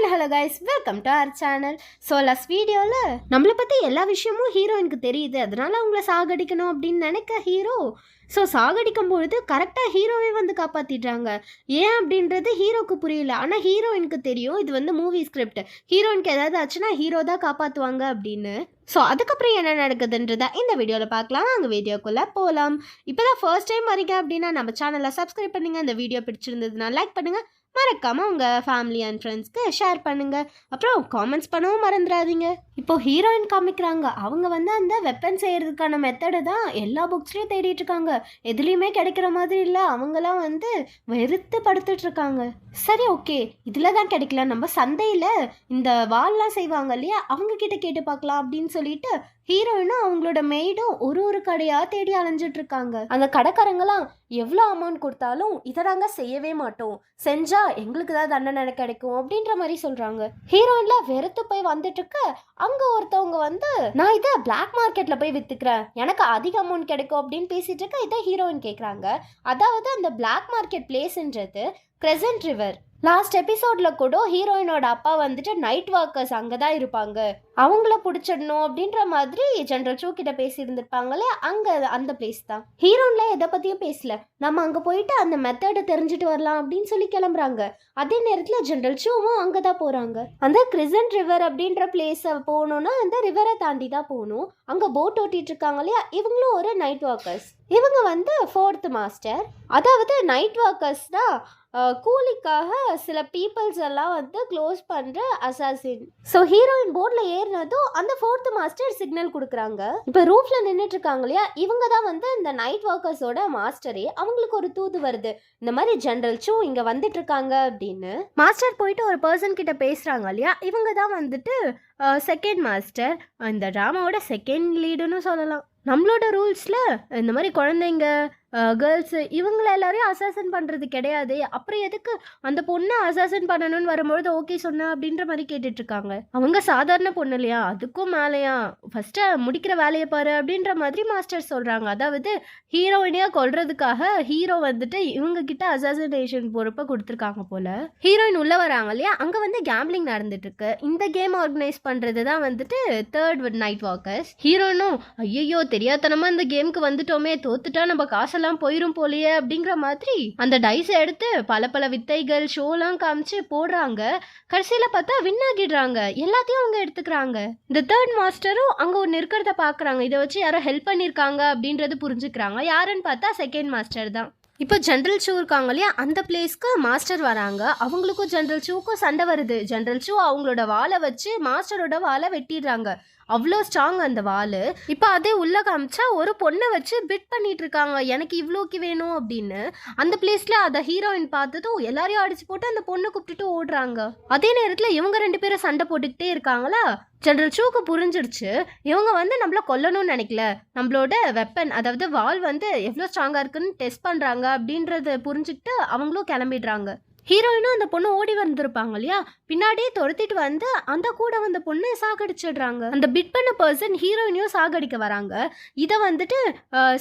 And hello guys, welcome to our channel. So last வீடியோவில் நம்மளை பற்றி எல்லா விஷயமும் ஹீரோயினுக்கு தெரியுது, அதனால அவங்கள சாகடிக்கணும் அப்படின்னு நினைக்க ஹீரோ சாகடிக்கும் பொழுது கரெக்டாக ஹீரோவே வந்து காப்பாற்றிடுறாங்க. ஏன் அப்படின்றது ஹீரோக்கு புரியல, ஆனால் ஹீரோயினுக்கு தெரியும் இது வந்து மூவி ஸ்கிரிப்ட், ஹீரோயினுக்கு ஏதாவது ஆச்சுன்னா ஹீரோ தான் காப்பாற்றுவாங்க அப்படின்னு. ஸோ அதுக்கப்புறம் என்ன நடக்குதுன்றதா இந்த வீடியோவில் பார்க்கலாம். அங்கே வீடியோக்குள்ளே போகலாம். இப்போ தான் ஃபர்ஸ்ட் டைம் வரீங்க அப்படின்னா நம்ம சேனலை சப்ஸ்கிரைப் பண்ணுங்கள். இந்த வீடியோ பிடிச்சிருந்ததுன்னா லைக் பண்ணுங்கள், மறக்காமல் உங்கள் ஃபேமிலி அண்ட் ஃப்ரெண்ட்ஸ்க்கு ஷேர் பண்ணுங்கள், அப்புறம் காமெண்ட்ஸ் பண்ணவும் மறந்துடாதீங்க. இப்போ ஹீரோயின் காமிக்கிறாங்க, அவங்க வந்து அந்த வெப்பன் செய்கிறதுக்கான மெத்தடு தான் எல்லா புக்ஸ்லேயும் தேடிட்டு இருக்காங்க, எதுலேயுமே கிடைக்கிற மாதிரி இல்லை. அவங்களாம் வந்து வெறுத்து படுத்துட்டு இருக்காங்க. சரி ஓகே, இதில் தான் கிடைக்கல, நம்ம சந்தையில் இந்த வால்லாம் செய்வாங்க இல்லையா, அவங்க கிட்ட கேட்டு பார்க்கலாம் அப்படின்னு சொல்லிட்டு ஹீரோயினும் அவங்களோட மெய்டும் ஒரு கடையாக தேடி அலைஞ்சிட்டு இருக்காங்க. அந்த கடைக்காரங்களாம் எவ்வளோ அமௌண்ட் கொடுத்தாலும் இதை நாங்கள் செய்யவே மாட்டோம், செஞ்சா எங்களுக்கு தான் தண்டனை கிடைக்கும் அப்படின்ற மாதிரி சொல்றாங்க. ஹீரோயின்ல வெறுத்து போய் வந்துட்டு இருக்க அங்க ஒருத்தவங்க வந்து நான் இதை பிளாக் மார்க்கெட்ல போய் வித்துக்கிறேன், எனக்கு அதிக அமௌண்ட் கிடைக்கும் அப்படின்னு பேசிட்டு இருக்க. இதை ஹீரோயின் கேட்குறாங்க. அதாவது அந்த பிளாக் மார்க்கெட் பிளேஸ்ன்றது கிரெசன்ட் ரிவர். லாஸ்ட் எபிசோட்ல கூட ஹீரோயினோட அப்பா வந்துட்டு நைட் வாக்கர்ஸ் அங்கே தான் இருப்பாங்க, அவங்கள பிடிச்சிடணும் அப்படின்ற மாதிரி ஜெனரல் சூ கிட்ட பேசி இருந்திருப்பாங்களே, அங்கே அந்த பிளேஸ் தான். ஹீரோயின்ல எதை பற்றியும் பேசல, நம்ம அங்கே போயிட்டு அந்த மெத்தடை தெரிஞ்சுட்டு வரலாம் அப்படின்னு சொல்லி கிளம்புறாங்க. அதே நேரத்தில் ஜெனரல் சூவும் அங்கே தான் போகிறாங்க. அந்த கிரெசன்ட் ரிவர் அப்படின்ற பிளேஸை போகணுன்னா அந்த ரிவரை தாண்டி தான் போகணும். அங்கே போட் ஓட்டிட்டு இருக்காங்க இல்லையா, இவங்களும் ஒரு நைட் வாக்கர்ஸ். இவங்க வந்து 4th மாஸ்டர், அதாவது நைட் வாக்கர்ஸ் தான் கூலிக்காக சில பீப்புள்ஸ் எல்லாம் வந்து க்ளோஸ் பண்ணுற அசாசின். ஸோ ஹீரோயின் போர்டில் ஏறினதும் அந்த 4th மாஸ்டர் சிக்னல் கொடுக்குறாங்க. இப்போ ரூஃபில் நின்றுட்டு இருக்காங்க இல்லையா, இவங்க தான் வந்து இந்த நைட் வாக்கர்ஸோட மாஸ்டரே. அவங்களுக்கு ஒரு தூது வருது, இந்த மாதிரி ஜெனரல் சூ இங்கே வந்துட்டு இருக்காங்க அப்படின்னு. மாஸ்டர் போயிட்டு ஒரு பர்சன் கிட்ட பேசுகிறாங்க இல்லையா, இவங்க தான் வந்துட்டு செகண்ட் மாஸ்டர், இந்த ட்ராமாவோட செகண்ட் லீடுன்னு சொல்லலாம். நம்மளோட ரூல்ஸில் இந்த மாதிரி குழந்தைங்க கேர்ள்ஸு இவங்கள எல்லாரையும் அசாசன் பண்ணுறது கிடையாது, அப்புறம் எதுக்கு அந்த பொண்ணை அசாசன் பண்ணணும்னு வரும்பொழுது ஓகே சொன்ன அப்படின்ற மாதிரி கேட்டுட்ருக்காங்க. அவங்க சாதாரண பொண்ணு இல்லையா, அதுக்கும் மேலேயா, ஃபஸ்ட்டு முடிக்கிற வேலையை பாரு அப்படின்ற மாதிரி மாஸ்டர் சொல்கிறாங்க. அதாவது ஹீரோயினையாக கொல்றதுக்காக ஹீரோ வந்துட்டு இவங்க கிட்ட அசாசினேஷன் பொறுப்பை கொடுத்துருக்காங்க போல். ஹீரோயின் உள்ளே வராங்க இல்லையா, அங்கே வந்து கேம்பிளிங் நடந்துட்டுருக்கு. இந்த கேம் ஆர்கனைஸ் பண்ணுறது தான் வந்துட்டு 3rd நைட் வாக்கர்ஸ். ஹீரோயினும் ஐயோ தெரியாதனமாக இந்த கேமுக்கு வந்துட்டோமே, தோத்துட்டா நம்ம காசெல்லாம் போயிரும் போலியே அப்படிங்கிற மாதிரி அந்த டைஸ் எடுத்து பல வித்தைகள் ஷோலாம் காமிச்சு போடுறாங்க. கடைசியில பார்த்தா வின் ஆகிடுறாங்க, எல்லாத்தையும் அவங்க எடுத்துக்கிறாங்க. இந்த 3rd மாஸ்டரும் அங்க ஒன்று இருக்கிறத பாக்குறாங்க, இதை வச்சு யாரோ ஹெல்ப் பண்ணிருக்காங்க அப்படின்றது புரிஞ்சுக்கிறாங்க. யாருன்னு பார்த்தா செகண்ட் மாஸ்டர் தான். இப்போ ஜெனரல் சூ இருக்காங்க இல்லையா, அந்த பிளேஸ்க்கு மாஸ்டர் வராங்க. அவங்களுக்கும் ஜெனரல் சூக்கும் சண்டை வருது. ஜெனரல் சூ அவங்களோட வாளை வச்சு மாஸ்டரோட வாளை வெட்டிடுறாங்க, அவ்வளோ ஸ்ட்ராங் அந்த வாள். இப்போ அதே உள்ள காமிச்சா ஒரு பொண்ணை வச்சு பிட் பண்ணிட்டு இருக்காங்க, எனக்கு இவ்வளோக்கு வேணும் அப்படின்னு. அந்த பிளேஸ்ல அதை ஹீரோயின் பார்த்ததும் எல்லாரையும் அடிச்சு போட்டு அந்த பொண்ணை கூப்பிட்டுட்டு ஓடுறாங்க. அதே நேரத்தில் இவங்க 2 பேரும் சண்டை போட்டுக்கிட்டே இருக்காங்களா. ஜெனரல் சூக்கு புரிஞ்சிடுச்சு, இவங்க வந்து நம்மள கொல்லணும்னு நினைக்கல, நம்மளோட வெப்பன் அதாவது வால் வந்து எவ்வளோ ஸ்ட்ராங்காக இருக்குன்னு டெஸ்ட் பண்ணுறாங்க அப்படின்றத புரிஞ்சுக்கிட்டு அவங்களும் கிளம்பிடுறாங்க. ஹீரோயினும் அந்த பொண்ணு ஓடி வந்திருப்பாங்க இல்லையா, பின்னாடியே துரத்திட்டு வந்து அந்த கூட வந்த பொண்ணை சாகடிச்சிடுறாங்க. அந்த பிட் பண்ண பர்சன் ஹீரோயினையும் சாகடிக்க வராங்க. இதை வந்துட்டு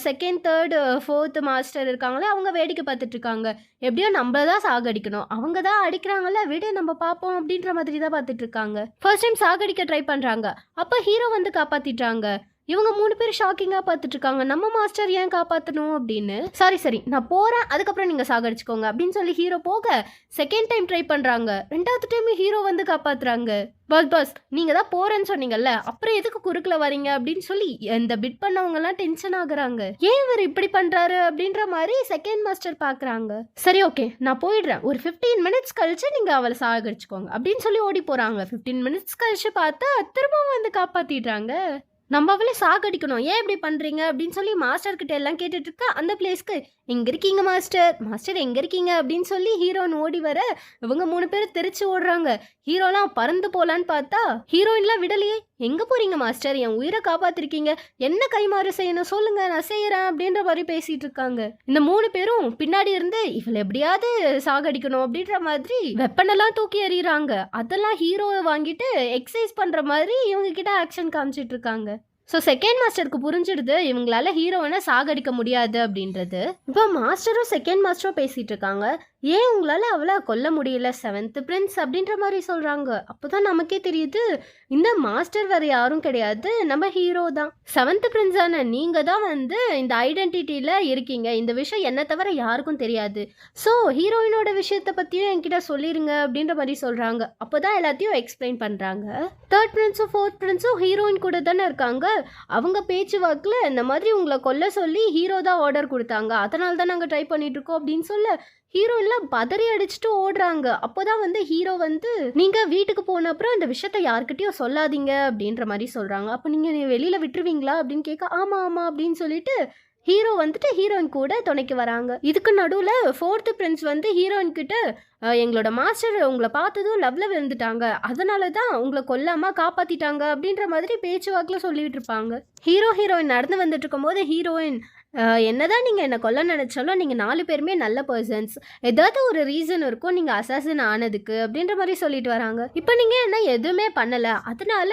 2nd 3rd 4th மாஸ்டர் இருக்காங்களே, அவங்க வேடிக்கை பார்த்துட்டு இருக்காங்க. எப்படியோ நம்ம தான் சாகடிக்கணும், அவங்க தான் அடிக்கிறாங்கல்ல, விட நம்ம பார்ப்போம் அப்படின்ற மாதிரி தான் பார்த்துட்டு இருக்காங்க. ஃபர்ஸ்ட் டைம் சாகடிக்க ட்ரை பண்ணுறாங்க, அப்போ ஹீரோ வந்து காப்பாற்றிட்டாங்க. இவங்க 3 பேர் ஷாக்கிங்காக பார்த்துட்டு இருக்காங்க, நம்ம மாஸ்டர் ஏன் காப்பாற்றணும் அப்படின்னு. சரி நான் போகிறேன், அதுக்கப்புறம் நீங்கள் சாகடிச்சுக்கோங்க அப்படின்னு சொல்லி ஹீரோ போக செகண்ட் டைம் ட்ரை பண்ணுறாங்க. 2வது டைம் ஹீரோ வந்து காப்பாற்றுறாங்க. பஸ் நீங்கள் தான் போகிறேன்னு சொன்னீங்கல்ல, அப்புறம் எதுக்கு குறுக்கில் வரீங்க அப்படின்னு சொல்லி இந்த பிட் பண்ணவங்கலாம் டென்ஷன் ஆகுறாங்க. ஏன் இவர் இப்படி பண்ணுறாரு அப்படின்ற மாதிரி செகண்ட் மாஸ்டர் பார்க்குறாங்க. சரி ஓகே நான் போயிடுறேன், ஒரு 15 மினிட்ஸ் கழிச்சு நீங்கள் அவளை சாகடிச்சுக்கோங்க அப்படின்னு சொல்லி ஓடி போகிறாங்க. 15 மினிட்ஸ் கழிச்சு பார்த்தா திரும்பவும் வந்து காப்பாற்றிடுறாங்க. நம்ம அவளை சாகடிக்கணும், ஏன் இப்படி பண்ணுறீங்க அப்படின்னு சொல்லி மாஸ்டர் கிட்ட எல்லாம் கேட்டுட்டு இருக்க. அந்த பிளேஸ்க்கு எங்கே இருக்கீங்க மாஸ்டர் எங்கே இருக்கீங்க அப்படின்னு சொல்லி ஹீரோயின் ஓடி வர இவங்க 3 பேர் தெரிச்சு ஓடுறாங்க. ஹீரோலாம் பறந்து போகலான்னு பார்த்தா ஹீரோயின்லாம் விடலையே. எங்கே போகிறீங்க மாஸ்டர், என் உயிரை காப்பாற்றிருக்கீங்க, என்ன கைமாறு செய்யணும் சொல்லுங்க, நான் செய்கிறேன் அப்படின்ற மாதிரி பேசிகிட்டு இருக்காங்க. இந்த 3 பேரும் பின்னாடி இருந்து இவளை எப்படியாவது சாகடிக்கணும் அப்படின்ற மாதிரி வெப்பனெல்லாம் தூக்கி எறிகிறாங்க. அதெல்லாம் ஹீரோவை வாங்கிட்டு எக்ஸசைஸ் பண்ணுற மாதிரி இவங்க கிட்ட ஆக்ஷன் காமிச்சிட்டு இருக்காங்க. ஸோ செகண்ட் மாஸ்டருக்கு புரிஞ்சிடுது இவங்களால ஹீரோயினை சாகடிக்க முடியாது அப்படின்றது. இப்போ மாஸ்டரும் செகண்ட் மாஸ்டரும் பேசிட்டு இருக்காங்க. ஏன் உங்களால் அவளை கொல்ல முடியல, செவன்த் பிரின்ஸ் அப்படின்ற மாதிரி சொல்கிறாங்க. அப்போ தான் நமக்கே தெரியுது இந்த மாஸ்டர் வேறு யாரும் கிடையாது, நம்ம ஹீரோ தான். செவன்த் பிரின்ஸான நீங்கள் தான் வந்து இந்த ஐடென்டிட்டியில் இருக்கீங்க, இந்த விஷயம் என்னை தவிர யாருக்கும் தெரியாது. ஸோ ஹீரோயினோட விஷயத்தை பற்றியும் என்கிட்ட சொல்லிடுங்க அப்படின்ற மாதிரி சொல்கிறாங்க. அப்போ தான் எல்லாத்தையும் எக்ஸ்பிளைன் பண்ணுறாங்க. தேர்ட் பிரின்ஸும் ஃபோர்த் பிரின்ஸும் ஹீரோயின் கூட தானே இருக்காங்க. அவங்க பேச்சுவாக்கில் இந்த மாதிரி உங்களை கொல்ல சொல்லி ஹீரோ தான் ஆர்டர் கொடுத்தாங்க, அதனால தான் நாங்கள் ட்ரை பண்ணிட்டு இருக்கோம் அப்படின்னு சொல்ல ஹீரோயின்லாம் பதறி அடிச்சுட்டு ஓடுறாங்க. அப்போதான் வந்து ஹீரோ வந்து நீங்கள் வீட்டுக்கு போன அப்புறம் இந்த விஷயத்த யார்கிட்டயும் சொல்லாதீங்க அப்படின்ற மாதிரி சொல்கிறாங்க. அப்போ நீங்கள் வெளியில் விட்டுருவீங்களா அப்படின்னு கேட்க ஆமாம் ஆமாம் அப்படின்னு சொல்லிட்டு ஹீரோ வந்துட்டு ஹீரோயின் கூட துணைக்கு வராங்க. இதுக்கு நடுவில் ஃபோர்த்து பிரின்ஸ் வந்து ஹீரோயின் கிட்ட எங்களோட மாஸ்டர் உங்களை பார்த்ததும் லவ்ல விழுந்துட்டாங்க, அதனால தான் உங்களை கொல்லாமல் காப்பாற்றிட்டாங்க அப்படின்ற மாதிரி பேச்சுவாக்கில் சொல்லிட்டு இருப்பாங்க. ஹீரோயின் நடந்து வந்துட்டு இருக்கும்போது ஹீரோயின் என்னதான் நீங்கள் என்னை கொல்ல நினச்சாலும் நீங்கள் 4 பேருமே நல்ல பர்சன்ஸ், ஏதாவது ஒரு ரீசன் இருக்கும் நீங்கள் அசாசின் ஆனதுக்கு அப்படின்ற மாதிரி சொல்லிட்டு வராங்க. இப்போ நீங்கள் என்ன எதுவுமே பண்ணலை, அதனால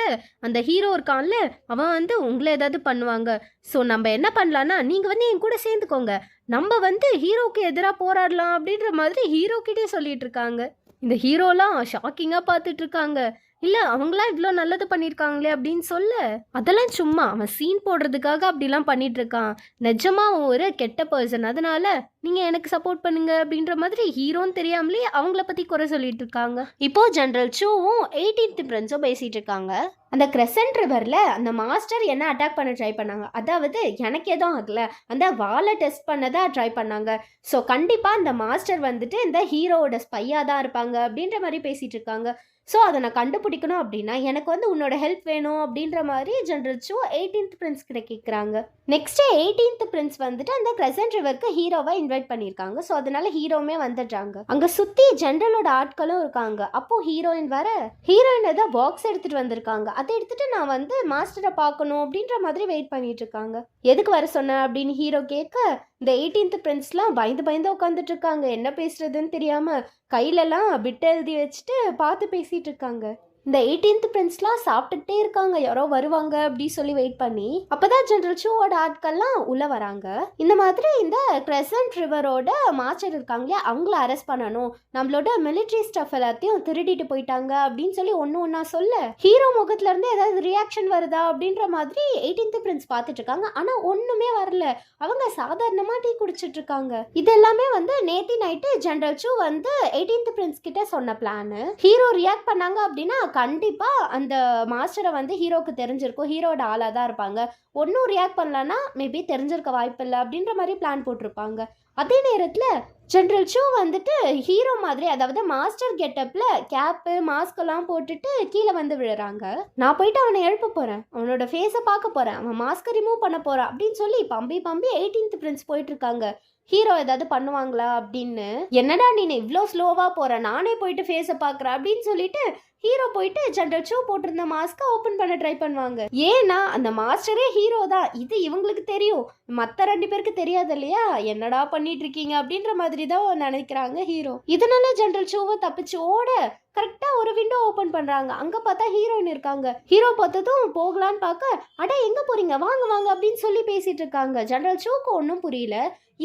அந்த ஹீரோ இருக்கான்ல அவன் வந்து உங்களை ஏதாவது பண்ணுவாங்க. ஸோ நம்ம என்ன பண்ணலான்னா நீங்கள் வந்து என் கூட சேர்ந்துக்கோங்க, நம்ம வந்து ஹீரோக்கு எதிராக போராடலாம் அப்படின்ற மாதிரி ஹீரோக்கிட்டே சொல்லிட்டு இருக்காங்க. இந்த ஹீரோலாம் ஷாக்கிங்காக பார்த்துட்டு இருக்காங்க. இல்லை அவங்களாம் இவ்வளோ நல்லது பண்ணியிருக்காங்களே அப்படின்னு சொல்ல அதெல்லாம் சும்மா அவன் சீன் போடுறதுக்காக அப்படிலாம் பண்ணிட்டு இருக்கான், நிஜமாக அவன் ஒரு கெட்ட பர்சன், அதனால நீங்கள் எனக்கு சப்போர்ட் பண்ணுங்க அப்படின்ற மாதிரி ஹீரோன்னு தெரியாமலே அவங்கள பற்றி குறை சொல்லிட்டு இருக்காங்க. இப்போ ஜென்ரல் சூவும் 18th பிரின்ஸும் பேசிட்டு இருக்காங்க. அந்த கிரெசன்ட் ரிவரில் அந்த மாஸ்டர் என்ன அட்டாக் பண்ண ட்ரை பண்ணாங்க, அதாவது எனக்கு எதுவும் ஆகலை, அந்த வாலை டெஸ்ட் பண்ணதா ட்ரை பண்ணாங்க. ஸோ கண்டிப்பாக அந்த மாஸ்டர் வந்துட்டு இந்த ஹீரோவோட ஸ்பையாக தான் இருப்பாங்க அப்படின்ற மாதிரி பேசிகிட்டு இருக்காங்க. ஸோ அதை நான் கண்டுபிடிக்கணும் அப்படின்னா எனக்கு வந்து உன்னோட ஹெல்ப் வேணும் அப்படின்ற மாதிரி ஜென்ரல் சூ 18th பிரின்ஸ் கிட்ட கேட்குறாங்க. நெக்ஸ்ட்டு 18th பிரின்ஸ் வந்துட்டு அந்த கிரெசன்ட் ரிவருக்கு ஹீரோவை இன்வைட் பண்ணியிருக்காங்க. ஸோ அதனால ஹீரோவுமே வந்துடுறாங்க. அங்கே சுற்றி ஜென்ரலோட ஆட்களும் இருக்காங்க. அப்போது ஹீரோயின் ஏதோ பாக்ஸ் எடுத்துகிட்டு வந்திருக்காங்க. அதை எடுத்துகிட்டு நான் வந்து மாஸ்டரை பார்க்கணும் அப்படின்ற மாதிரி வெயிட் பண்ணிட்டு இருக்காங்க. எதுக்கு வர சொன்ன அப்படின்னு ஹீரோ கேட்க இந்த 18th பிரின்ஸ்லாம் பயந்து உட்காந்துட்டு இருக்காங்க. என்ன பேசுறதுன்னு தெரியாமல் கையிலலாம் பிட்டு எழுதி வச்சுட்டு பார்த்து பேசிகிட்டு இருக்காங்க. இந்த 18th பிரின்ஸ்லாம் சாப்பிட்டுக்கிட்டே இருக்காங்க, யாரோ வருவாங்க அப்படி சொல்லி வெயிட் பண்ணி. அப்போதான் ஜென்ரல் சூவோட ஆட்கள்லாம் உள்ளே வராங்க. இந்த மாதிரி இந்த கிரெசன்ட் ரிவரோட மாஸ்டர் இருக்காங்களே அவங்கள அரெஸ்ட் பண்ணணும், நம்மளோட மிலிட்ரி ஸ்டஃப் எல்லாத்தையும் திருடிட்டு போயிட்டாங்க அப்படின்னு சொல்லி ஒன்றா சொல்ல ஹீரோ முகத்துல இருந்து ஏதாவது ரியாக்ஷன் வருதா அப்படின்ற மாதிரி 18th பிரின்ஸ் பார்த்துட்டு இருக்காங்க. ஆனால் ஒன்றுமே வரல, அவங்க சாதாரணமாக டீ குடிச்சிட்டு இருக்காங்க. இது எல்லாமே வந்து நேத்தி நைட்டு ஜென்ரல் சூ வந்து 18th பிரின்ஸ் கிட்ட சொன்ன பிளானு. ஹீரோ ரியாக்ட் பண்ணாங்க அப்படின்னா கண்டிப்பாக அந்த மாஸ்டரை வந்து ஹீரோக்கு தெரிஞ்சிருக்கும், ஹீரோட ஆளாக தான் இருப்பாங்க. ஒன்றும் ரியாக்ட் பண்ணலன்னா மேபி தெரிஞ்சிருக்க வாய்ப்பு இல்லை அப்படின்ற மாதிரி பிளான் போட்டிருப்பாங்க. அதே நேரத்தில் ஜென்ரல் சூ வந்துட்டு ஹீரோ மாதிரி, அதாவது மாஸ்டர் கெட்டப்பில் கேப்பு மாஸ்கெல்லாம் போட்டுட்டு கீழே வந்து விழுறாங்க. நான் போயிட்டு அவனை எழுப்ப போகிறேன், அவனோட ஃபேஸை பார்க்க போகிறேன், அவன் மாஸ்கை ரிமூவ் பண்ண போகிறான் அப்படின்னு சொல்லி பம்பி 18th பிரின்ஸ் போயிட்டு இருக்காங்க. ஹீரோ ஏதாவது பண்ணுவாங்களா அப்படின்னு, என்னடா நீ இவ்வளோ ஸ்லோவாக போகிற, நானே போயிட்டு ஃபேஸை பார்க்குறேன் அப்படின்னு சொல்லிட்டு ஹீரோ போயிட்டு ஜென்ரல் சூ போட்டிருந்த மாஸ்கை ஓப்பன் பண்ண ட்ரை பண்ணுவாங்க. ஏன்னா அந்த மாஸ்டரே ஹீரோ தான், இது இவங்களுக்கு தெரியும், மற்ற 2 பேருக்கு தெரியாது இல்லையா, என்னடா பண்ணிட்டு இருக்கீங்க அப்படின்ற மாதிரி தான் நினைக்கிறாங்க ஹீரோ. இதனால ஜென்ரல் சூவை தப்பிச்சு ஓட கரெக்டாக ஒரு விண்டோ ஓப்பன் பண்ணுறாங்க. அங்கே பார்த்தா ஹீரோயின் இருக்காங்க. ஹீரோ பார்த்ததும் போகலான்னு பார்க்க அட எங்கே போகிறீங்க, வாங்க வாங்க அப்படின்னு சொல்லி பேசிகிட்டு இருக்காங்க. ஜென்ரல் சூக்கு ஒன்றும் புரியல,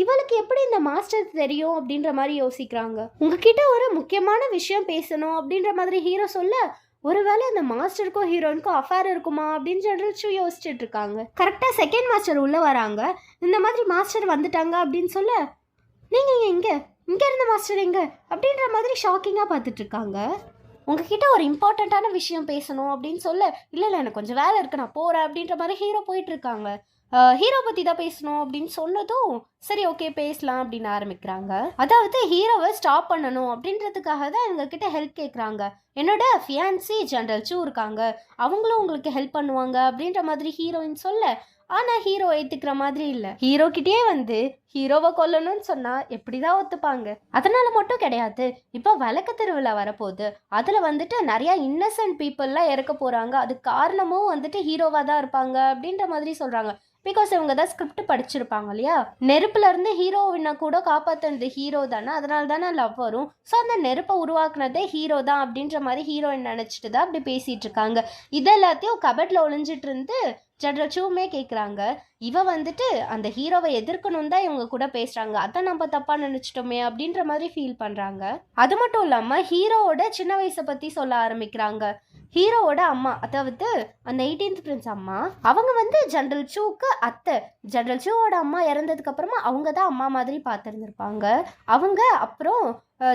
இவளுக்கு எப்படி இந்த மாஸ்டர் தெரியும் அப்படின்ற மாதிரி யோசிக்கிறாங்க. உங்ககிட்ட ஒரு முக்கியமான விஷயம் பேசணும் அப்படின்ற மாதிரி ஹீரோ சொல்ல ஒருவேளை அந்த மாஸ்டருக்கும் ஹீரோயினுக்கும் அஃபேர் இருக்குமா அப்படின்னு ஜென்ரல் சூ யோசிச்சுட்டு இருக்காங்க. கரெக்டாக செகண்ட் மாஸ்டர் உள்ளே வராங்க. இந்த மாதிரி மாஸ்டர் வந்துட்டாங்க அப்படின்னு சொல்ல நீங்கள் இங்கே இருந்த மாஸ்டர் எங்க அப்படின்ற மாதிரி ஷாக்கிங்காக பார்த்துட்டு இருக்காங்க. உங்ககிட்ட ஒரு இம்பார்ட்டண்ட்டான விஷயம் பேசணும் அப்படின்னு சொல்ல இல்லை எனக்கு கொஞ்சம் வேலை இருக்கு நான் போகிறேன் அப்படின்ற மாதிரி ஹீரோ போயிட்டு இருக்காங்க. ஹீரோ பற்றி தான் பேசணும் அப்படின்னு சொன்னதும் சரி ஓகே பேசலாம் அப்படின்னு ஆரம்பிக்கிறாங்க. அதாவது ஹீரோவை ஸ்டாப் பண்ணணும் அப்படின்றதுக்காக தான் எங்ககிட்ட ஹெல்ப் கேட்குறாங்க. என்னோட ஃபியான்சி ஜென்ரல் சூ இருக்காங்க, அவங்களும் உங்களுக்கு ஹெல்ப் பண்ணுவாங்க அப்படின்ற மாதிரி ஹீரோயின் சொல்ல ஆனால் ஹீரோ ஏற்றுக்கிற மாதிரி இல்லை. ஹீரோக்கிட்டே வந்து ஹீரோவை கொல்லணும்னு சொன்னால் எப்படி தான் ஒத்துப்பாங்க. அதனால மட்டும் கிடையாது, இப்போ வழக்கு திருவிழா வரப்போகுது, அதில் வந்துட்டு நிறையா இன்னசென்ட் பீப்புளெலாம் இறக்க போகிறாங்க, அது காரணமும் வந்துட்டு ஹீரோவாக தான் இருப்பாங்க அப்படின்ற மாதிரி சொல்கிறாங்க. பிகாஸ் இவங்க தான் ஸ்கிரிப்ட் படிச்சிருப்பாங்க இல்லையா, நெருப்புலேருந்து ஹீரோவினை கூட காப்பாற்றுனது ஹீரோ தானே, அதனால தானே லவ் வரும். ஸோ அந்த நெருப்பை உருவாக்குனதே ஹீரோ தான் அப்படின்ற மாதிரி ஹீரோயின் நினச்சிட்டு தான் அப்படி பேசிகிட்டு இருக்காங்க. இது எல்லாத்தையும் கபட்டில் ஒளிஞ்சிட்டு இருந்து ஜெனரல் சூவுமே கேட்குறாங்க. இவ வந்துட்டு அந்த ஹீரோவை எதிர்க்கணும் தான் இவங்க கூட பேசுறாங்க, அதான் நம்ம தப்பா நினைச்சிட்டோமே அப்படின்ற மாதிரி ஃபீல் பண்றாங்க. அது மட்டும் இல்லாம ஹீரோவோட சின்ன வயசை பத்தி சொல்ல ஆரம்பிக்கிறாங்க. ஹீரோவோட அம்மா, அதாவது அந்த 18th பிரின்ஸ் அம்மா, அவங்க வந்து ஜெனரல் சூக்கு அத்தை. ஜெனரல் சூவோட அம்மா இறந்ததுக்கு அப்புறமா அவங்க தான் அம்மா மாதிரி பார்த்துருந்துருப்பாங்க. அவங்க அப்புறம்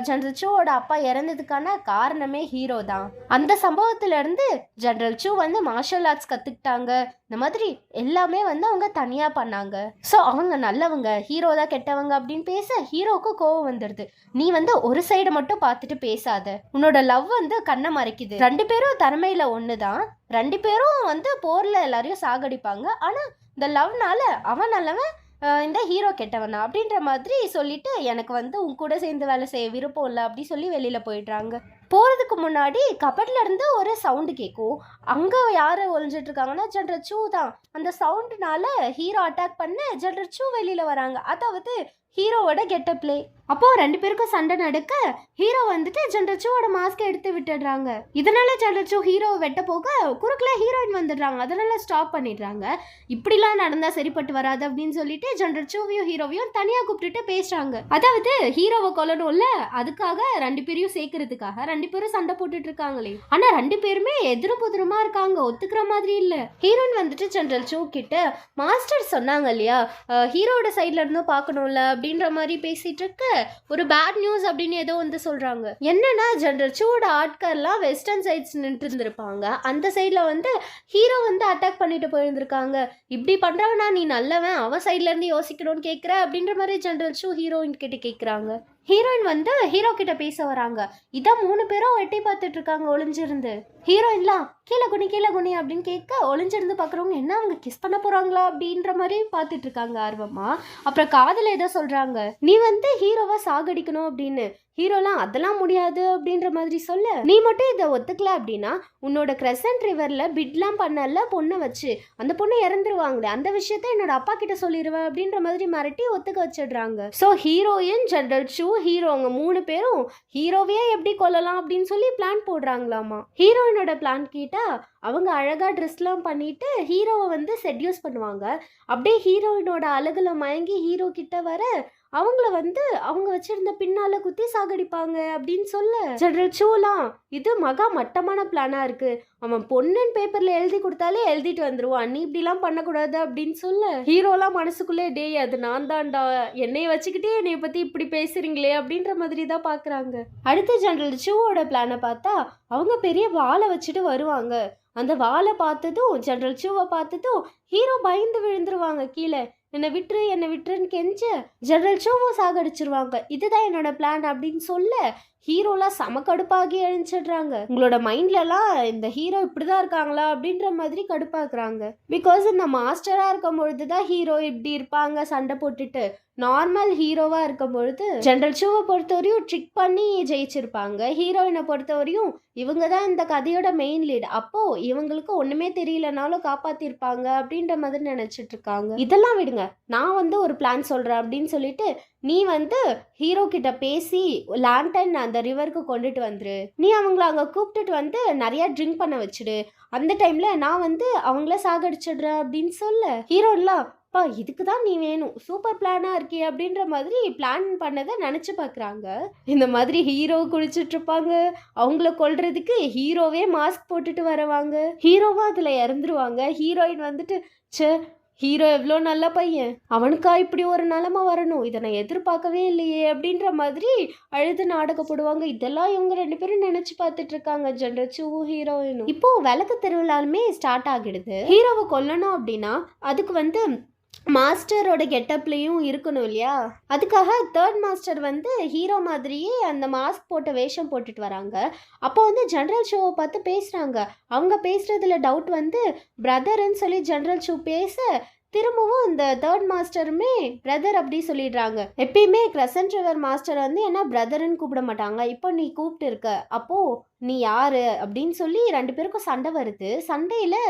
ஜெனரல் சூவோட அப்பா இறந்ததுக்கான காரணமே ஹீரோ தான். அந்த சம்பவத்துல இருந்து ஜெனரல் சூ வந்து மார்ஷல் ஆர்ட்ஸ் கத்துக்கிட்டாங்க. இந்த மாதிரி எல்லாமே வந்து அவங்க தனியா பண்ணாங்க. ஸோ அவங்க நல்லவங்க, ஹீரோ தான் கெட்டவங்க அப்படின்னு பேச ஹீரோவுக்கு கோவம் வந்துடுது. நீ வந்து ஒரு சைடு மட்டும் பார்த்துட்டு பேசாத, உன்னோட லவ் வந்து கண்ணை மறைக்குது. 2 பேரும் திறமையில ஒண்ணுதான், 2 பேரும் வந்து போர்ல எல்லாரையும் சாகடிப்பாங்க. ஆனா இந்த லவ்னால அவன் நல்லவன், இந்த ஹீரோ கெட்டவனா அப்படின்ற மாதிரி சொல்லிட்டு எனக்கு வந்து உன் கூட சேர்ந்து வேலை செய்ய விருப்பம் இல்லை அப்படி சொல்லி வெளியில் போயிடுறாங்க. போகிறதுக்கு முன்னாடி கபட்ல இருந்து ஒரு சவுண்டு கேட்கும். அங்கே யார் ஒளிஞ்சிட்டு இருக்காங்கன்னா ஜெனரல் சூ தான். அந்த சவுண்டுனால ஹீரோ அட்டாக் பண்ண ஜெனரல் சூ வெளியில் வராங்க. அதாவது ஹீரோவோட கெட்டப்லே. அப்போ 2 பேருக்கும் சண்டை நடக்க ஹீரோ வந்துட்டு ஜெனரல் சூவோட மாஸ்கை எடுத்து விட்டுடுறாங்க. இதனால ஜெனரல் சூ ஹீரோவை வெட்ட போக குறுக்கல ஹீரோயின் வந்துடுறாங்க. அதனால ஸ்டாப் பண்ணிடுறாங்க. இப்படிலாம் நடந்தா சரிப்பட்டு வராது அப்படின்னு சொல்லிட்டு ஜெனரல் சூவையும் ஹீரோவையும் தனியா கூப்பிட்டுட்டு பேசுறாங்க. அதாவது ஹீரோவை கொல்லணும்ல, அதுக்காக 2 பேரையும் சேர்க்கறதுக்காக 2 பேரும் சண்டை போட்டுட்டு இருக்காங்களே. ஆனா 2 பேருமே எதிரும் புதிருமா இருக்காங்க, ஒத்துக்கிற மாதிரி இல்ல. ஹீரோயின் வந்துட்டு ஜெனரல் சூ கிட்ட மாஸ்டர் சொன்னாங்க இல்லையா, ஹீரோட சைட்ல இருந்தும் பார்க்கணும்ல அப்படின்ற மாதிரி பேசிட்டு இருக்க ஒரு பேட் நியூஸ் அப்படின்னு ஏதோ வந்து சொல்றாங்க. என்னன்னா ஜெனரல் சூவோட ஆட்கள்லாம் வெஸ்டர்ன் சைட்ஸ் நின்று இருந்திருப்பாங்க. அந்த சைட்ல வந்து ஹீரோ வந்து அட்டாக் பண்ணிட்டு போயிருந்திருக்காங்க. இப்படி பண்றவனா நீ நல்லவன், அவன் சைட்ல இருந்து யோசிக்கணும்னு கேட்குற அப்படின்ற மாதிரி ஜெனரல் சூ ஹீரோயின் கிட்ட கேட்குறாங்க. ஹீரோயின் வந்து ஹீரோ கிட்ட பேச வராங்க. இதான் 3 பேரும் எட்டி பார்த்துட்டு இருக்காங்க ஒளிஞ்சிருந்து. ஹீரோயின்லாம் கீழே குனி அப்படின்னு கேட்க ஒளிஞ்சிருந்து பார்க்குறவங்க என்ன அவங்க கிஸ் பண்ண போறாங்களா அப்படின்ற மாதிரி பார்த்துட்டு இருக்காங்க ஆர்வமா. அப்புறம் காதல ஏதோ சொல்றாங்க, நீ வந்து ஹீரோவை சாகடிக்கணும் அப்படின்னு. ஹீரோலாம் அதெல்லாம் முடியாது அப்படின்ற மாதிரி சொல்ல, நீ மட்டும் இதை ஒத்துக்கல அப்படின்னா உன்னோட கிரசன்ட் ரிவர்ல பிட்லாம் பண்ணல பொண்ணை வச்சு, அந்த பொண்ணு இறந்துருவாங்களே, அந்த விஷயத்த என்னோட அப்பா கிட்ட சொல்லிடுவேன் அப்படின்ற மாதிரி மிரட்டி ஒத்துக்க வச்சிடுறாங்க. ஸோ ஹீரோயின், ஜெனரல் சூ, ஹீரோங்க 3 பேரும் ஹீரோவையே எப்படி கொல்லலாம் அப்படின்னு சொல்லி பிளான் போடுறாங்களாமா. ஹீரோயினோட பிளான் கேட்டா அவங்க அழகா ட்ரெஸ்லாம் பண்ணிட்டு ஹீரோவை வந்து செட்யூஸ் பண்ணுவாங்க. அப்படியே ஹீரோயினோட அழகுல மயங்கி ஹீரோ கிட்ட வர அவங்கள வந்து அவங்க வச்சிருந்த பின்னால குத்தி சாகடிப்பாங்க அப்படின்னு சொல்ல, ஜெனரல் சூலாம் இது மகா மட்டமான பிளானா இருக்கு, அவன் பொண்ணுன்னு பேப்பர்ல எழுதி கொடுத்தாலே எழுதிட்டு வந்துருவான், நீ இப்படிலாம் பண்ணக்கூடாது அப்படின்னு சொல்ல, ஹீரோலாம் மனசுக்குள்ளே டேய் அது நான் தான்டா, என்னைய வச்சுக்கிட்டே என்னைய பத்தி இப்படி பேசுறீங்களே அப்படின்ற மாதிரி தான் பாக்குறாங்க. அடுத்து ஜெனரல் சூவோட பிளானை பார்த்தா அவங்க பெரிய வாளை வச்சுட்டு வருவாங்க. அந்த வாளை பார்த்ததும் ஜெனரல் சூவை பார்த்ததும் ஹீரோ பயந்து விழுந்துருவாங்க கீழே. என்னை விட்டுருன்னு கெஞ்ச ஜெனரல் சூவும் சாகடிச்சிருவாங்க. இதுதான் என்னோட பிளான் அப்படின்னு சொல்ல ஹீரோலாம் செம கடுப்பாகி எழுந்துடுறாங்க. உங்களோட மைண்ட்லலாம் இந்த ஹீரோ இப்படிதான் இருக்காங்களா அப்படின்ற மாதிரி கடுப்பாக்குறாங்க. பிகாஸ் இந்த மாஸ்டரா இருக்கும் பொழுது தான் ஹீரோ இப்படி இருப்பாங்க சண்டை போட்டுட்டு. நார்மல் ஹீரோவா இருக்கும் பொழுது ஜெனரல் சூவை பொறுத்தவரையும் ட்ரிக் பண்ணி ஜெயிச்சிருப்பாங்க. ஹீரோயினை பொறுத்தவரையும் இவங்க தான் இந்த கதையோட மெயின் லீட். அப்போ இவங்களுக்கு ஒண்ணுமே தெரியலனாலும் காப்பாத்திருப்பாங்க அப்படின்ற மாதிரி நினைச்சிட்டு இருக்காங்க. இதெல்லாம் விடுங்க, நான் வந்து ஒரு பிளான் சொல்றேன் அப்படின்னு சொல்லிட்டு நீ வந்து ஹீரோ கிட்ட பேசி லேண்டன் அந்த ரிவருக்கு கொண்டுட்டு வந்துரு. நீ அவங்கள அங்க கூப்பிட்டுட்டு வந்து நிறைய ட்ரிங்க் பண்ண வச்சுடு. அந்த டைம்ல நான் வந்து அவங்கள சாகடிச்சிடுறேன் அப்படின்னு சொல்ல ஹீரோலாம் பா இதுக்கு தான் நீ வேணும், சூப்பர் பிளானா இருக்கே அப்படின்ற மாதிரி பிளான் பண்ணதை நினைச்சு பார்க்குறாங்க. இந்த மாதிரி ஹீரோ குளிச்சுட்டு இருப்பாங்க. அவங்கள கொல்றதுக்கு ஹீரோவே மாஸ்க் போட்டுட்டு வரவாங்க. ஹீரோவா அதுல இறந்துருவாங்க. ஹீரோயின் வந்துட்டு சே ஹீரோ எவ்வளோ நல்ல பையன், அவனுக்கா இப்படி ஒரு நிலைமை வரணும், இதை நான் எதிர்பார்க்கவே இல்லையே அப்படின்ற மாதிரி அழுது நாடகப்படுவாங்க. இதெல்லாம் இவங்க 2 பேரும் நினைச்சு பார்த்துட்டு இருக்காங்க, ஜெனரல் சூவும் ஹீரோயினும். இப்போ விளக்கு திருவிழாலுமே ஸ்டார்ட் ஆகிடுது. ஹீரோவை கொல்லணும் அப்படின்னா அதுக்கு வந்து மாஸ்டரோட கெட்டப்லையும் இருக்கணும் இல்லையா, அதுக்காக 3rd மாஸ்டர் வந்து ஹீரோ மாதிரியே அந்த மாஸ்க் போட்ட வேஷம் போட்டுட்டு வராங்க. அப்போ வந்து ஜெனரல் ஷூவை பார்த்து பேசுகிறாங்க. அவங்க பேசுகிறதுல டவுட் வந்து பிரதர்ன்னு சொல்லி ஜெனரல் ஷூ பேச திரும்பவும் இந்த 3rd மாஸ்டருமே பிரதர் அப்படி சொல்லிடுறாங்க. எப்பயுமே கிரசன்ட் ரிவர் மாஸ்டர் வந்து என்ன பிரதர்ன்னு கூப்பிட மாட்டாங்க, இப்போ நீ கூப்பிட்டு இருக்க, அப்போ நீ யாரு அப்படின்னு சொல்லி 2 பேருக்கும் சண்டை வருது. சண்டையில்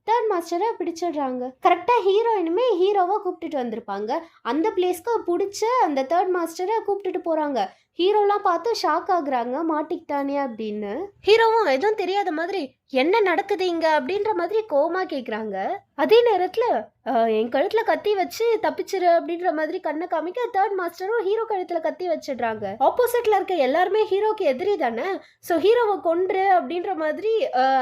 தேர்ட் மாஸ்டரை பிடிச்சிடுறாங்க. கரெக்டாக ஹீரோயினுமே ஹீரோவை கூப்பிட்டுட்டு வந்திருப்பாங்க. அந்த பிளேஸ்க்கு பிடிச்ச அந்த தேர்ட் மாஸ்டரை கூப்பிட்டுட்டு போகிறாங்க. ஹீரோலாம் பார்த்து ஷாக் ஆகுறாங்க, மாட்டிக்கிட்டானே அப்படின்னு. ஹீரோவும் எதுவும் தெரியாத மாதிரி என்ன நடக்குது இங்க அப்படின்ற மாதிரி கோவமா கேட்குறாங்க. அதே நேரத்தில் என் கழுத்தில் கத்தி வச்சு தப்பிச்சிரு அப்படின்ற மாதிரி கண்ணை காமிக்க தேர்ட் மாஸ்டரும் ஹீரோ கழுத்தில் கத்தி வச்சிடுறாங்க. ஆப்போசிட்ல இருக்க எல்லாருமே ஹீரோக்கு எதிரி தானே. ஸோ ஹீரோவை கொன்று அப்படின்ற மாதிரி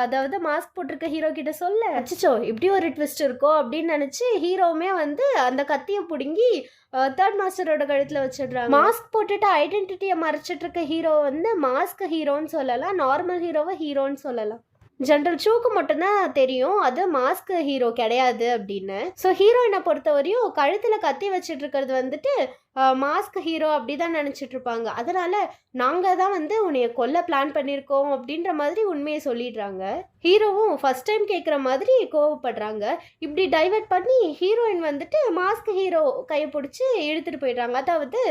அதாவது மாஸ்க் போட்டிருக்க ஹீரோ கிட்ட சொல்ல, அச்சோ இப்படி ஒரு ட்விஸ்ட் இருக்கோ அப்படின்னு நினச்சி ஹீரோவுமே வந்து அந்த கத்தியை பிடுங்கி தேர்ட் மாஸ்டரோட கழுத்தில் வச்சிடுறாங்க. மாஸ்க் போட்டுட்டு ஐடென்டிட்டியை மறைச்சிட்டு இருக்க ஹீரோ வந்து மாஸ்க் ஹீரோன்னு சொல்லலாம், நார்மல் ஹீரோவை ஹீரோன்னு சொல்லலாம். ஜென்ரல் சூக்கு மட்டும்தான் தெரியும் அது மாஸ்க் ஹீரோ கிடையாது அப்படின்னு. ஸோ ஹீரோயினை பொறுத்தவரையும் கழுத்தில் கத்தி வச்சுட்டு இருக்கிறது வந்துட்டு மாஸ்க் ஹீரோ அப்படி தான் நினச்சிட்டு இருப்பாங்க. அதனால நாங்கள் தான் வந்து உன்னைய கொல்ல பிளான் பண்ணியிருக்கோம் அப்படின்ற மாதிரி உண்மையை சொல்லிடுறாங்க. ஹீரோவும் ஃபர்ஸ்ட் டைம் கேட்குற மாதிரி கோவப்படுறாங்க. இப்படி டைவர்ட் பண்ணி ஹீரோயின் வந்துட்டு மாஸ்க் ஹீரோ கையை பிடிச்சி இழுத்துட்டு போயிடுறாங்க. அதாவது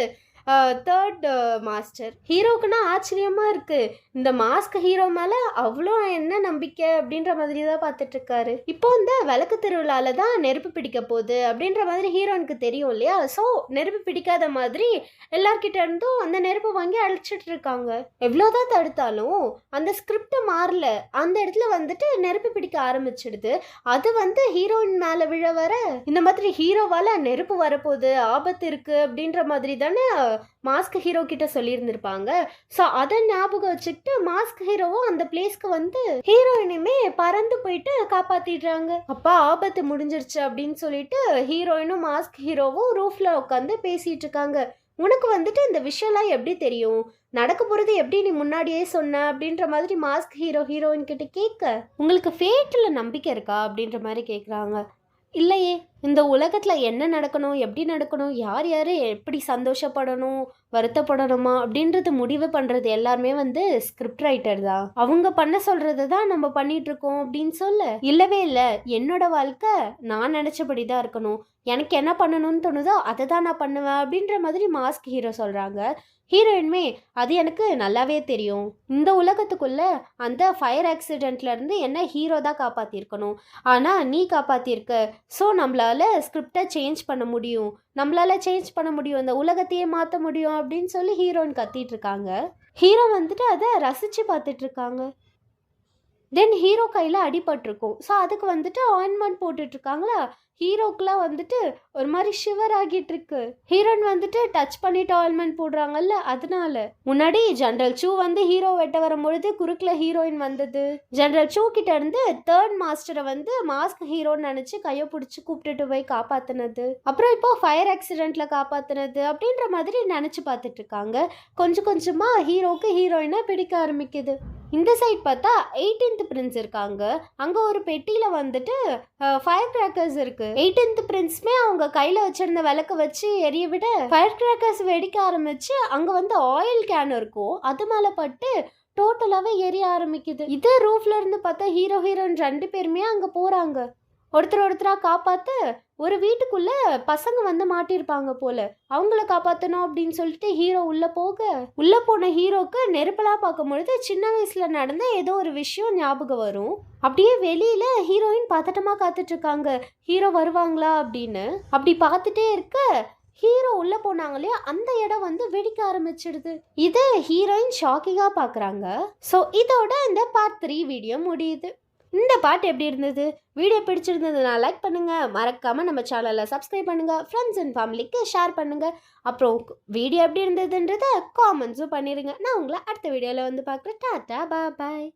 தேர்ட் மாஸ்டர். ஹீரோக்குன்னா ஆச்சரியமாக இருக்குது, இந்த மாஸ்க் ஹீரோ மேலே அவ்வளோ என்ன நம்பிக்கை அப்படின்ற மாதிரி தான் பார்த்துட்டு இருக்காரு. இப்போ இந்த விளக்கு திருவிழாவில் தான் நெருப்பு பிடிக்க போகுது அப்படின்ற மாதிரி ஹீரோனுக்கு தெரியும் இல்லையா. ஸோ நெருப்பு பிடிக்காத மாதிரி எல்லார்கிட்ட இருந்தும் அந்த நெருப்பை வாங்கி அழைச்சிட்டு இருக்காங்க. எவ்வளோதான் தடுத்தாலும் அந்த ஸ்கிரிப்ட் மாறல. அந்த இடத்துல வந்துட்டு நெருப்பு பிடிக்க ஆரம்பிச்சிடுது. அது வந்து ஹீரோயின் மேலே விழ வர இந்த மாதிரி ஹீரோவால் நெருப்பு வரப்போகுது, ஆபத்து இருக்குது அப்படின்ற மாதிரி தானே மாஸ்க் ஹீரோ கிட்ட சொல்லியிருந்திருப்பாங்க. ஸோ அதை ஞாபகம் வச்சுக்கிட்டு மாஸ்க் ஹீரோவும் அந்த பிளேஸ்க்கு வந்து ஹீரோயினுமே பறந்து போயிட்டு காப்பாத்திடுறாங்க. அப்பா ஆபத்து முடிஞ்சிருச்சு அப்படின்னு சொல்லிட்டு ஹீரோயினும் மாஸ்க் ஹீரோவும் ரூஃப்ல உட்காந்து பேசிட்டு இருக்காங்க. உனக்கு வந்துட்டு இந்த விஷயம்லாம் எப்படி தெரியும், நடக்க போகிறது எப்படி நீ முன்னாடியே சொன்ன அப்படின்ற மாதிரி மாஸ்க் ஹீரோயின் கிட்ட கேட்க, உங்களுக்கு ஃபேட்டில் நம்பிக்கை இருக்கா அப்படின்ற மாதிரி கேட்குறாங்க. இல்லையே, இந்த உலகத்தில் என்ன நடக்கணும், எப்படி நடக்கணும், யார் யார் எப்படி சந்தோஷப்படணும், வருத்தப்படணுமா அப்படின்றது முடிவு பண்ணுறது எல்லாருமே வந்து ஸ்கிரிப்ட் ரைட்டர் தான். அவங்க பண்ண சொல்கிறது தான் நம்ம பண்ணிகிட்ருக்கோம் அப்படின்னு சொல்ல, இல்லவே இல்லை, என்னோட வாழ்க்கை நான் நினச்சபடி தான் இருக்கணும், எனக்கு என்ன பண்ணணும்னு தோணுதோ அதை தான் நான் பண்ணுவேன் அப்படின்ற மாதிரி மாஸ்க் ஹீரோ சொல்கிறாங்க. ஹீரோயின்மே அது எனக்கு நல்லாவே தெரியும், இந்த உலகத்துக்குள்ள அந்த ஃபயர் ஆக்சிடென்ட்லேருந்து என்ன ஹீரோ தான் காப்பாற்றிருக்கணும், ஆனால் நீ காப்பாற்றிருக்க. ஸோ நம்மளால் ஸ்கிரிப்டை சேஞ்ச் பண்ண முடியும், சேஞ்ச் பண்ண முடியும், இந்த உலகத்தையே மாற்ற முடியும் அப்படின்னு சொல்லி ஹீரோயின் கத்திட்டு இருக்காங்க. ஹீரோ வந்துட்டு அதை ரசித்து பார்த்துட்டு இருக்காங்க. தென் ஹீரோ கையில் அடிபட்டிருக்கும். ஸோ அதுக்கு வந்துட்டு ஆயின்மெண்ட் போட்டுட்ருக்காங்களா. ஹீரோக்கெலாம் வந்துட்டு ஒரு மாதிரி ஷிவர் ஆகிட்டு இருக்கு. ஹீரோயின் வந்துட்டு டச் பண்ணிட்டு ஆயின்மெண்ட் போடுறாங்கல்ல, அதனால. முன்னாடி ஜென்ரல் சூ வந்து ஹீரோ வெட்ட வரும்பொழுது குறுக்கில் ஹீரோயின் வந்தது. ஜென்ரல் சூ கிட்ட இருந்து தேர்ட் மாஸ்டரை வந்து மாஸ்க் ஹீரோன்னு நினச்சி கையை பிடிச்சி கூப்பிட்டுட்டு போய் காப்பாற்றினது, அப்புறம் இப்போ ஃபயர் ஆக்சிடென்ட்ல காப்பாற்றினது அப்படின்ற மாதிரி நினச்சி பார்த்துட்டு இருக்காங்க. கொஞ்சம் கொஞ்சமாக ஹீரோக்கு ஹீரோயினை பிடிக்க ஆரம்பிக்குது. இந்த சைட் பார்த்தா 18th பிரின்ஸ் இருக்காங்க. அங்கே ஒரு பெட்டியில் வந்துட்டு ஃபயர் கிராக்கர்ஸ் இருக்கு. 18th பிரின்ஸுமே அவங்க கையில் வச்சிருந்த விளக்க வச்சு எரிய விட ஃபயர் கிராக்கர்ஸ் வெடிக்க ஆரம்பிச்சு அங்கே வந்து ஆயில் கேன் இருக்கும், அது மேலே பட்டு டோட்டலாகவே எரிய ஆரம்பிக்குது. இதே ரூஃப்ல இருந்து பார்த்தா ஹீரோயின் 2 பேருமே அங்கே போகிறாங்க. ஒருத்தராக காப்பாற்ற ஒரு வீட்டுக்குள்ள பசங்க வந்து மாட்டியிருப்பாங்க போல, அவங்கள காப்பாற்றணும் அப்படின்னு சொல்லிட்டு ஹீரோ உள்ள போன ஹீரோக்கு நெருப்பெல்லாம் பார்க்கும்பொழுது சின்ன வயசுல நடந்த ஏதோ ஒரு விஷயம் ஞாபகம் வரும். அப்படியே வெளியில ஹீரோயின் பதட்டமா காத்துட்டு இருக்காங்க, ஹீரோ வருவாங்களா அப்படின்னு. அப்படி பார்த்துட்டே இருக்க ஹீரோ உள்ள போனாங்க இல்லையா, அந்த இடம் வந்து வெடிக்க ஆரம்பிச்சிடுது. இதை ஹீரோயின் ஷாக்கிங்கா பார்க்குறாங்க. ஸோ இதோட இந்த பார்ட் 3 வீடியோ முடியுது. இந்த பாட்டு எப்படி இருந்தது? வீடியோ பிடிச்சிருந்ததுன்னா லைக் பண்ணுங்கள், மறக்காமல் நம்ம சேனலை சப்ஸ்கிரைப் பண்ணுங்கள், ஃப்ரெண்ட்ஸ் அண்ட் ஃபேமிலிக்கு ஷேர் பண்ணுங்கள். அப்புறம் வீடியோ எப்படி இருந்ததுன்றதை காமெண்ட்ஸும் பண்ணிடுங்க. நான் உங்களை அடுத்த வீடியோவில் வந்து பார்க்குறேன். டாட்டா பாய்.